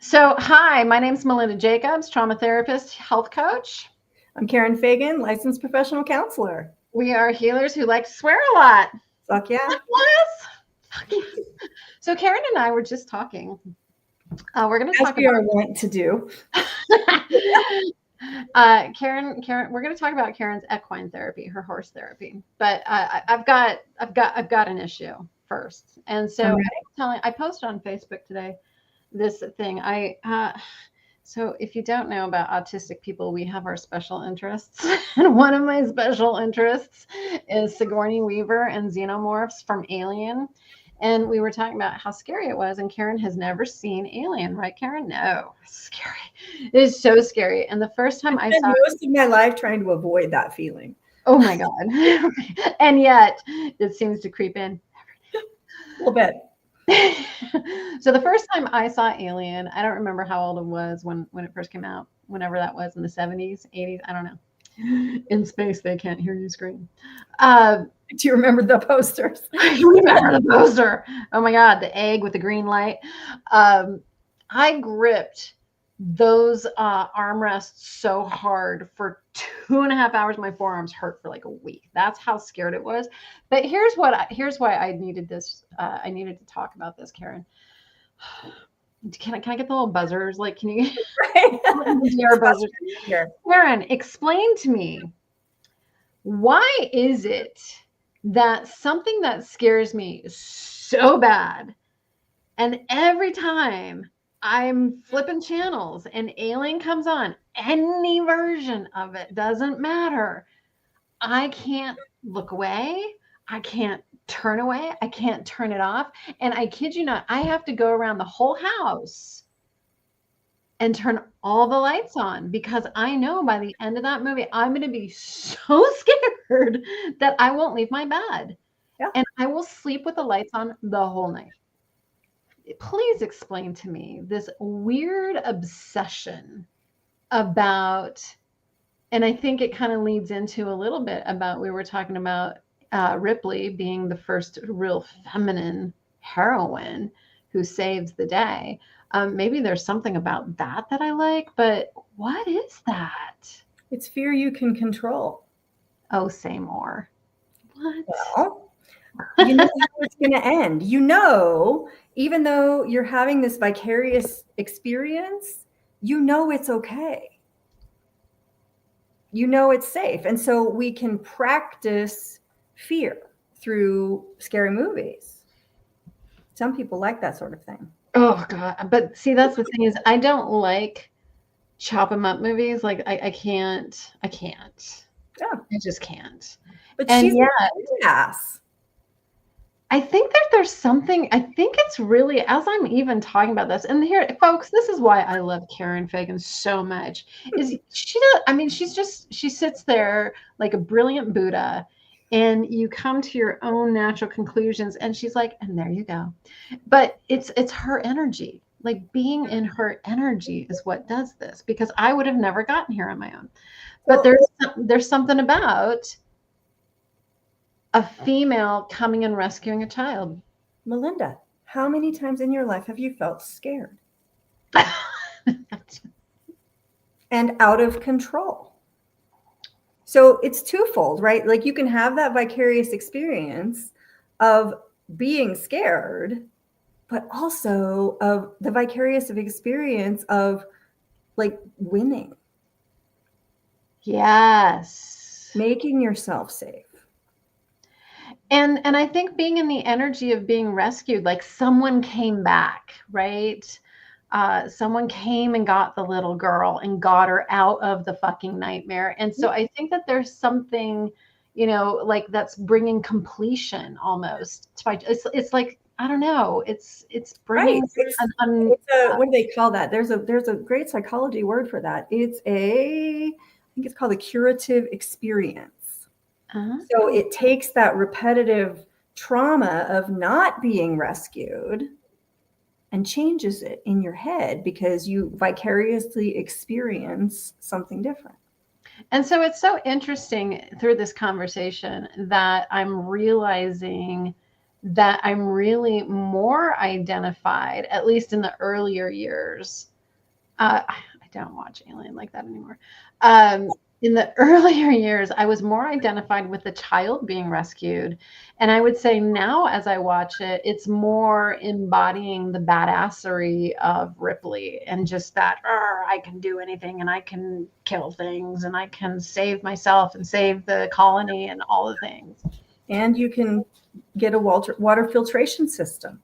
Hi, my name's Melinda Jacobs, trauma therapist, health coach. I'm Karen Fagan, licensed professional counselor. We are healers who like to swear a lot. Fuck yeah. Yes. So Karen and I were just talking. We're going to As talk we are wont to do. Karen, we're going to talk about Karen's equine therapy, her horse therapy. But I've got an issue first. And so I posted on Facebook today this thing. So if you don't know about autistic people, we have our special interests. And one of my special interests is Sigourney Weaver and xenomorphs from Alien. And we were talking about how scary it was. And Karen has never seen Alien, right, Karen? No, scary. It is so scary. And the first time I saw most of my life trying to avoid that feeling. Oh my God. And yet it seems to creep in. A little bit. So the first time I saw Alien, I don't remember how old it was when it first came out, whenever that was in the 70s, 80s, I don't know. In space, they can't hear you scream. Do you remember the posters? I remember the poster. Oh my God, the egg with the green light. I gripped those armrests so hard for 2.5 hours. My forearms hurt for like a week. That's how scared it was. But here's why I needed this. I needed to talk about this, Karen. Can I get the little buzzers? Like, can you your buzzers? Karen, explain to me, why is it that something that scares me so bad, and every time I'm flipping channels and Alien comes on, any version of it, doesn't matter, I can't look away, I can't turn away, I can't turn it off, and I kid you not, I have to go around the whole house and turn all the lights on, because I know by the end of that movie, I'm going to be so scared that I won't leave my bed. Yeah. And I will sleep with the lights on the whole night. Please explain to me this weird obsession about, and I think it kind of leads into a little bit about, we were talking about Ripley being the first real feminine heroine who saves the day. Maybe there's something about that I like, but what is that? It's fear you can control. Oh, say more. What? Well, you know how it's going to end. You know, even though you're having this vicarious experience, you know it's okay. You know it's safe. And so we can practice fear through scary movies. Some people like that sort of thing. Oh God. But see, that's the thing, is I don't like chop 'em up movies. Like I can't. Yeah. I just can't. But And she's yet, ass. I think that there's something, I think it's really, as I'm even talking about this, and here, folks, this is why I love Karen Fagan so much, is she sits there like a brilliant Buddha, and you come to your own natural conclusions, and she's like, and there you go. But it's her energy, like being in her energy is what does this, because I would have never gotten here on my own. But there's something about a female coming and rescuing a child. Melinda, how many times in your life have you felt scared? And out of control? So it's twofold, right? Like you can have that vicarious experience of being scared, but also of the vicarious experience of like winning. Yes. Making yourself safe. And I think being in the energy of being rescued, like someone came back, right? Someone came and got the little girl and got her out of the fucking nightmare. And so I think that there's something, like that's bringing completion almost. It's like, I don't know. It's bringing. Right. What do they call that? There's a great psychology word for that. I think it's called a curative experience. So it takes that repetitive trauma of not being rescued and changes it in your head because you vicariously experience something different. And so it's so interesting through this conversation that I'm realizing that I'm really more identified, at least in the earlier years. I don't watch Alien like that anymore. In the earlier years, I was more identified with the child being rescued. And I would say now, as I watch it, it's more embodying the badassery of Ripley and just that, I can do anything and I can kill things and I can save myself and save the colony and all the things. And you can get a water filtration system.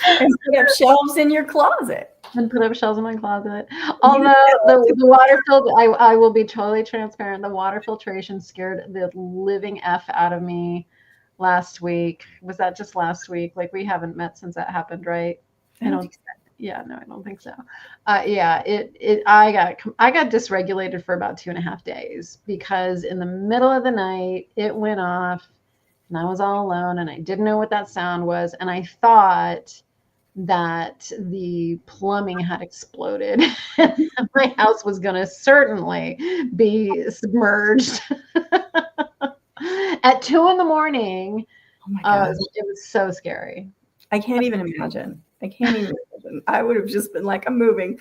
And put up shelves in your closet. And put up shelves in my closet. Although the water filter, I will be totally transparent. The water filtration scared the living F out of me last week. Was that just last week? Like, we haven't met since that happened, right? I don't think so. Yeah, no, I don't think so. Yeah, I got dysregulated for about 2.5 days because in the middle of the night it went off and I was all alone and I didn't know what that sound was. And I thought that the plumbing had exploded. My house was going to certainly be submerged at 2 a.m. Oh my God. It was so scary. I can't even imagine. I would have just been like, I'm moving.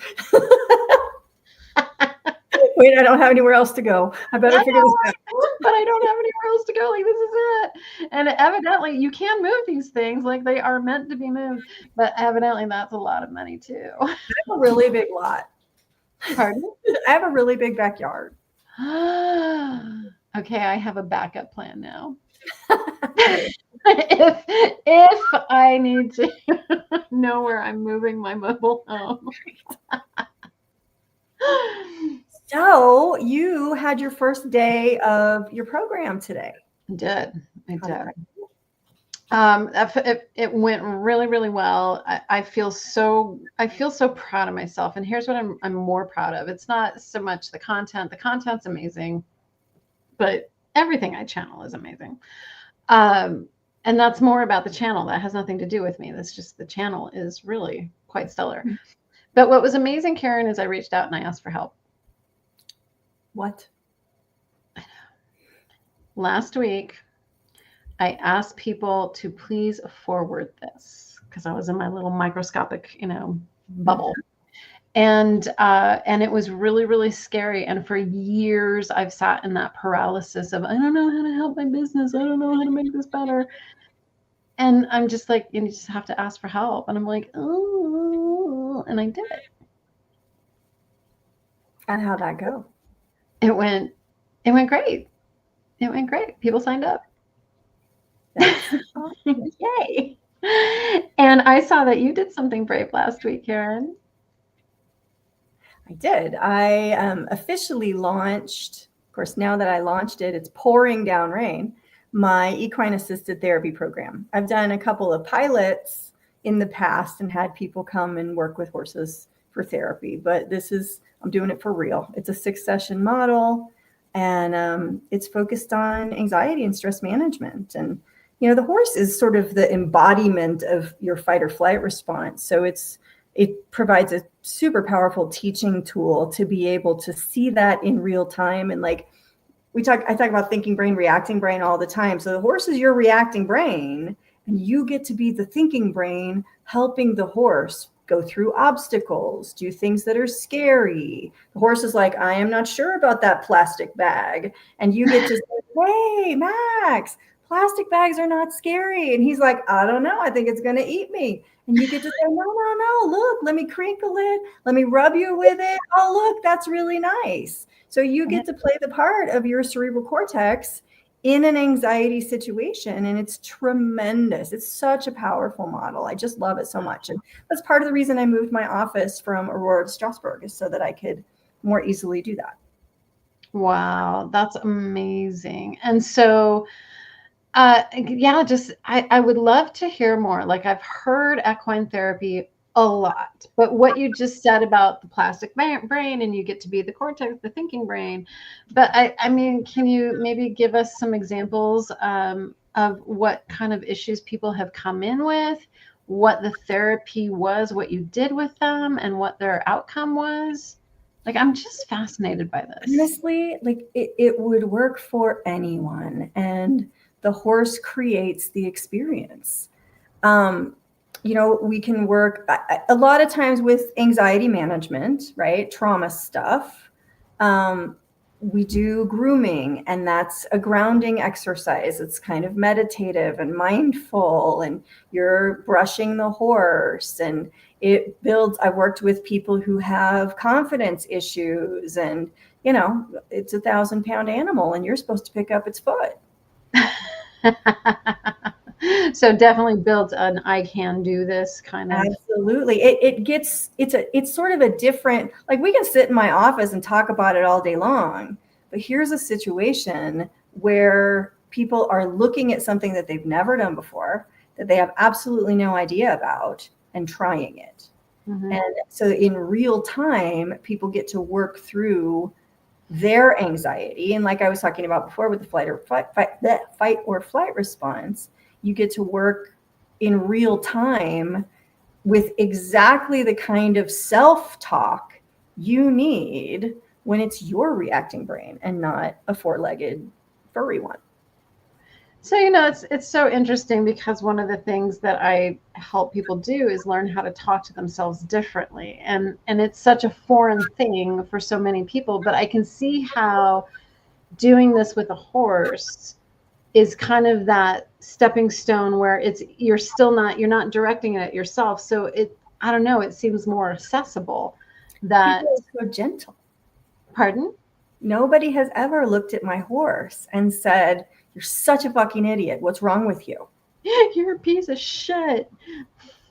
Wait, I don't have anywhere else to go. I better figure this out. But I don't have anywhere else to go. Like, this is it. And evidently you can move these things like they are meant to be moved. But evidently that's a lot of money too. I have a really big lot. Pardon? I have a really big backyard. Okay, I have a backup plan now. if I need to know where I'm moving my mobile home. So you had your first day of your program today. I did. It went really, really well. I feel so proud of myself. And here's what I'm more proud of. It's not so much the content. The content's amazing, but everything I channel is amazing. And that's more about the channel. That has nothing to do with me. That's just the channel is really quite stellar. Mm-hmm. But what was amazing, Karen, is I reached out and I asked for help. What? Last week, I asked people to please forward this because I was in my little microscopic, bubble. And it was really, really scary. And for years, I've sat in that paralysis of, I don't know how to help my business. I don't know how to make this better. And I'm just like, you just have to ask for help. And I'm like, oh, and I did it. And how'd that go? It went great. It went great. People signed up. Yay. And I saw that you did something brave last week, Karen. I did. I officially launched, of course, now that I launched it, it's pouring down rain, my equine assisted therapy program. I've done a couple of pilots in the past and had people come and work with horses for therapy, but I'm doing it for real. It's a 6-session model, and it's focused on anxiety and stress management. And, the horse is sort of the embodiment of your fight or flight response. So it provides a super powerful teaching tool to be able to see that in real time. And like I talk about thinking brain, reacting brain all the time. So the horse is your reacting brain, and you get to be the thinking brain, helping the horse go through obstacles, do things that are scary. The horse is like, I am not sure about that plastic bag. And you get to say, hey, Max, plastic bags are not scary. And he's like, I don't know. I think it's going to eat me. And you get to say, no, look, let me crinkle it. Let me rub you with it. Oh, look, that's really nice. So you get to play the part of your cerebral cortex in an anxiety situation. And it's tremendous. It's such a powerful model. I just love it so much. And that's part of the reason I moved my office from Aurora to Strasbourg, is so that I could more easily do that. Wow, that's amazing. And so, I would love to hear more. Like, I've heard equine therapy a lot, but what you just said about the plastic brain and you get to be the cortex, the thinking brain. But I mean, can you maybe give us some examples of what kind of issues people have come in with, what the therapy was, what you did with them, and what their outcome was? Like, I'm just fascinated by this. Honestly, like it would work for anyone, and the horse creates the experience. We can work a lot of times with anxiety management, right? Trauma stuff. We do grooming, and that's a grounding exercise. It's kind of meditative and mindful, and you're brushing the horse, and it builds. I've worked with people who have confidence issues, and it's 1,000-pound animal, and you're supposed to pick up its foot. So definitely built an I can do this kind of. Absolutely. It's sort of a different, like, we can sit in my office and talk about it all day long, but here's a situation where people are looking at something that they've never done before, that they have absolutely no idea about, and trying it. Mm-hmm. And so in real time, people get to work through their anxiety. And like I was talking about before with the fight or flight response, you get to work in real time with exactly the kind of self-talk you need when it's your reacting brain and not a four-legged furry one. So, it's so interesting, because one of the things that I help people do is learn how to talk to themselves differently. And it's such a foreign thing for so many people, but I can see how doing this with a horse is kind of that stepping stone where you're not directing it yourself. So I don't know, it seems more accessible. That people are so gentle. Pardon? Nobody has ever looked at my horse and said, "You're such a fucking idiot. What's wrong with you? You're a piece of shit."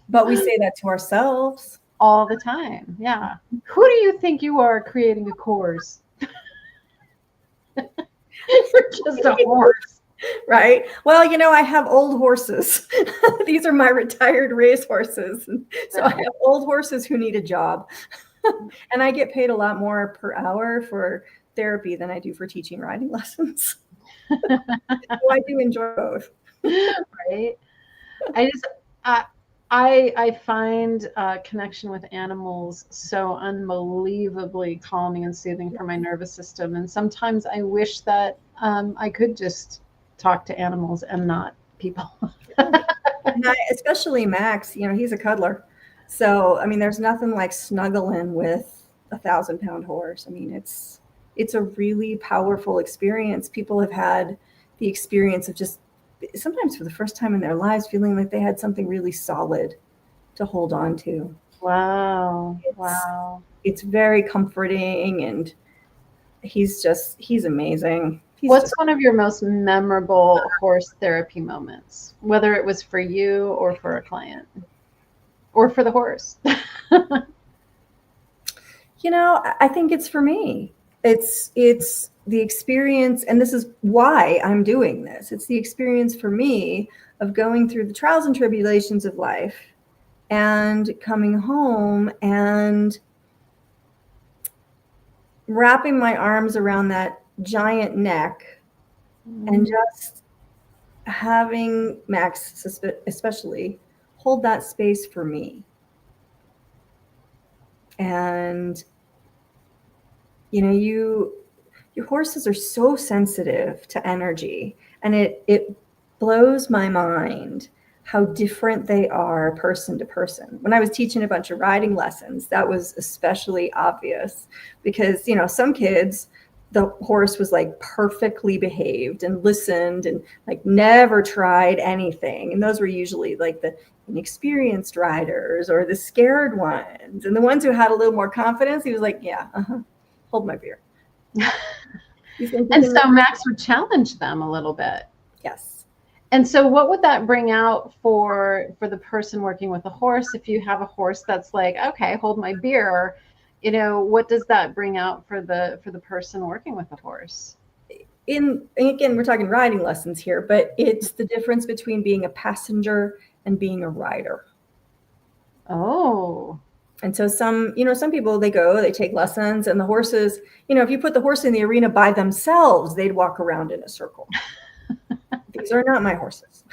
But we say that to ourselves all the time. Yeah. Who do you think you are creating a course? You're just a horse. Right. Well, I have old horses. These are my retired race horses. So I have old horses who need a job. And I get paid a lot more per hour for therapy than I do for teaching riding lessons. So I do enjoy both. Right. I find connection with animals so unbelievably calming and soothing for my nervous system. And sometimes I wish that I could just talk to animals and not people. Especially Max, he's a cuddler. So, there's nothing like snuggling with a 1,000-pound horse. It's a really powerful experience. People have had the experience of just sometimes for the first time in their lives feeling like they had something really solid to hold on to. Wow. Wow. It's very comforting, and he's amazing. What's one of your most memorable horse therapy moments, whether it was for you or for a client or for the horse? I think it's for me. It's the experience, and this is why I'm doing this. It's the experience for me of going through the trials and tribulations of life and coming home and wrapping my arms around that giant neck and just having Max especially hold that space for me. And your horses are so sensitive to energy, and it blows my mind how different they are person to person. When I was teaching a bunch of riding lessons, that was especially obvious, because some kids, the horse was like perfectly behaved and listened and like never tried anything, and those were usually like the inexperienced riders or the scared ones. And the ones who had a little more confidence, he was like, yeah, hold my beer. And so Max would challenge them a little bit. Yes. And so what would that bring out for the person working with a horse? If you have a horse that's like, okay, hold my beer, what does that bring out for the person working with a horse? Again, we're talking riding lessons here, but it's the difference between being a passenger and being a rider. Oh. And so some people, they take lessons, and the horses, if you put the horse in the arena by themselves, they'd walk around in a circle. These are not my horses.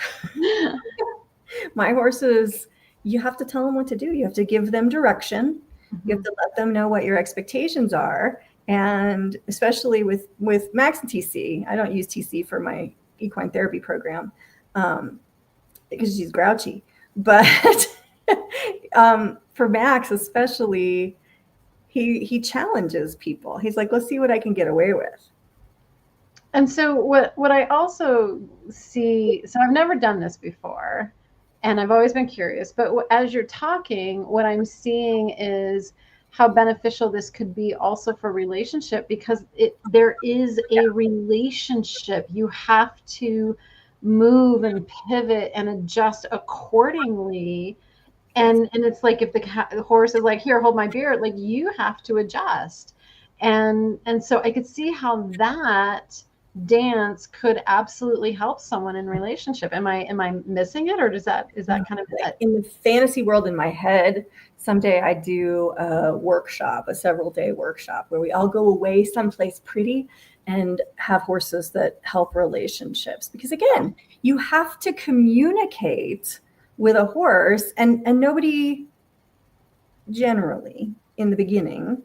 My horses, you have to tell them what to do. You have to give them direction. You have to let them know what your expectations are. And especially with Max and TC, I don't use TC for my equine therapy program because she's grouchy. But for Max, especially, he challenges people. He's like, let's see what I can get away with. And so what I also see, so I've never done this before, and I've always been curious, but as you're talking, what I'm seeing is how beneficial this could be also for relationship, because there is a relationship. You have to move and pivot and adjust accordingly. And it's like, if the horse is like, here, hold my beard, like, you have to adjust. And so I could see how that dance could absolutely help someone in relationship. Am I missing it, or is that kind of it? In the fantasy world in my head, someday I do a workshop, a several-day workshop where we all go away someplace pretty and have horses that help relationships. Because again, you have to communicate with a horse, and nobody generally in the beginning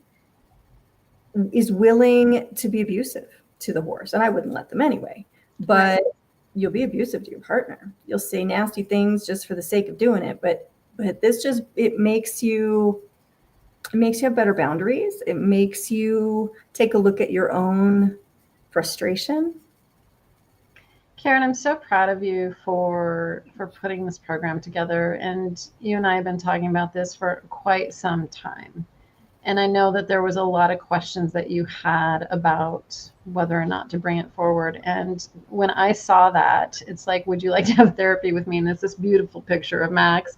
is willing to be abusive to the horse, and I wouldn't let them anyway. But you'll be abusive to your partner. You'll say nasty things just for the sake of doing it. But this just, it makes you have better boundaries. It makes you take a look at your own frustration. Karen, I'm so proud of you for putting this program together. And you and I have been talking about this for quite some time. And I know that there was a lot of questions that you had about whether or not to bring it forward. And when I saw that, it's like, would you like to have therapy with me? And it's this beautiful picture of Max.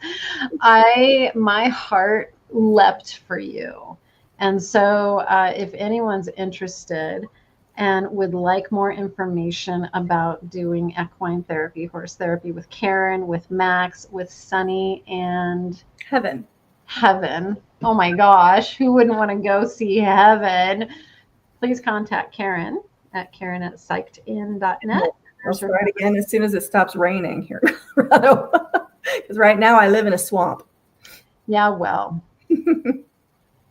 My heart leapt for you. And so if anyone's interested and would like more information about doing equine therapy, horse therapy with Karen, with Max, with Sunny, and Heaven. Oh my gosh, who wouldn't want to go see Heaven? Please contact Karen at karen@psychedin.net. I'll start again as soon as it stops raining here in Colorado. Because right now I live in a swamp. Yeah, well,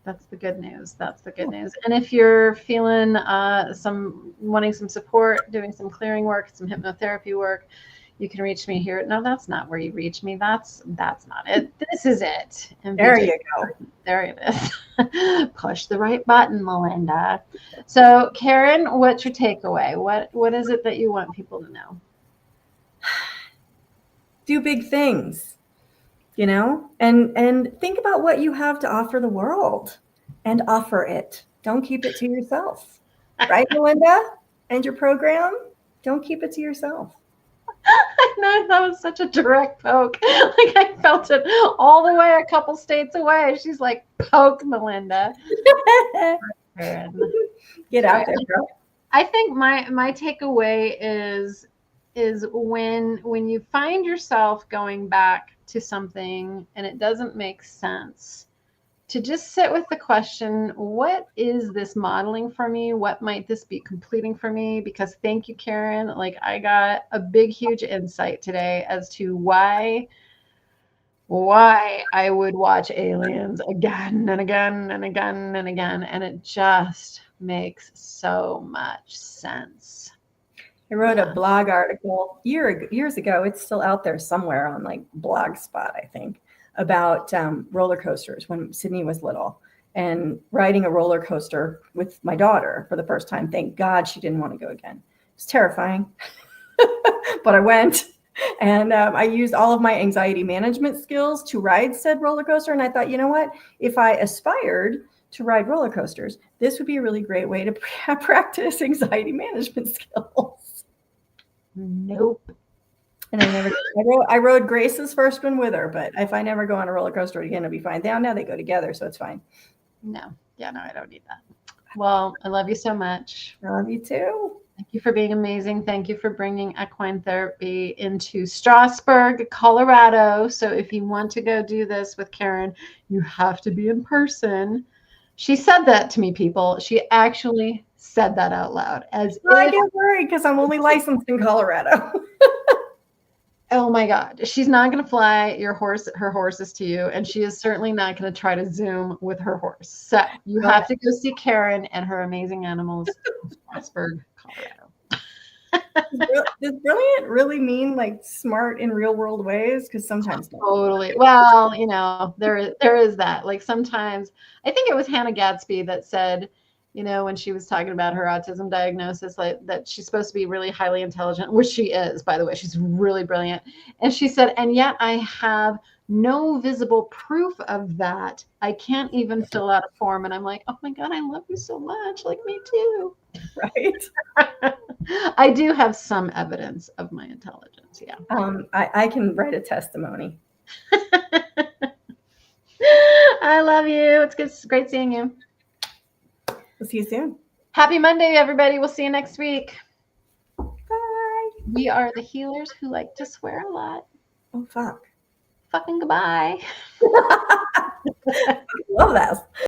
that's the good news. And if you're feeling wanting some support, doing some clearing work, some hypnotherapy work, you can reach me here. No, that's not where you reach me. That's not it. This is it. And there you go. There it is. Push the right button, Melinda. So, Karen, what's your takeaway? What is it that you want people to know? Do big things, and think about what you have to offer the world and offer it. Don't keep it to yourself. Right, Melinda? And your program? Don't keep it to yourself. I know, that was such a direct poke. Like, I felt it all the way a couple states away. She's like, poke Melinda. Get out there, girl. I think my takeaway is when you find yourself going back to something and it doesn't make sense, to just sit with the question, what is this modeling for me? What might this be completing for me? Because thank you, Karen. Like, I got a big, huge insight today as to why I would watch Aliens again and again and again and again. And it just makes so much sense. I wrote a blog article years ago. It's still out there somewhere on like Blogspot, I think, about roller coasters when Sydney was little, and riding a roller coaster with my daughter for the first time. Thank God she didn't want to go again. It was terrifying, but I went, and I used all of my anxiety management skills to ride said roller coaster. And I thought, you know what? If I aspired to ride roller coasters, this would be a really great way to practice anxiety management skills. Nope. And I rode Grace's first one with her, but if I never go on a roller coaster again, it'll be fine. Now they go together, so it's fine. No, I don't need that. Well, I love you so much. I love you too. Thank you for being amazing. Thank you for bringing equine therapy into Strasburg, Colorado. So if you want to go do this with Karen, you have to be in person. She said that to me, people. She actually said that out loud. I get worried because I'm only licensed in Colorado. Oh my God. She's not going to fly her horses to you. And she is certainly not going to try to Zoom with her horse. So you have to go see Karen and her amazing animals in Strasburg, Colorado. Does brilliant really mean like smart in real world ways? Because sometimes totally. Well, there is that. Like sometimes, I think it was Hannah Gadsby that said, when she was talking about her autism diagnosis, like that she's supposed to be really highly intelligent, which she is, by the way. She's really brilliant. And she said, and yet I have no visible proof of that. I can't even fill out a form. And I'm like, oh my God, I love you so much. Like me too. right? I do have some evidence of my intelligence. Yeah. I can write a testimony. I love you. It's great seeing you. We'll see you soon. Happy Monday, everybody. We'll see you next week. Bye. We are the healers who like to swear a lot. Oh, fuck. Fucking goodbye. Love that.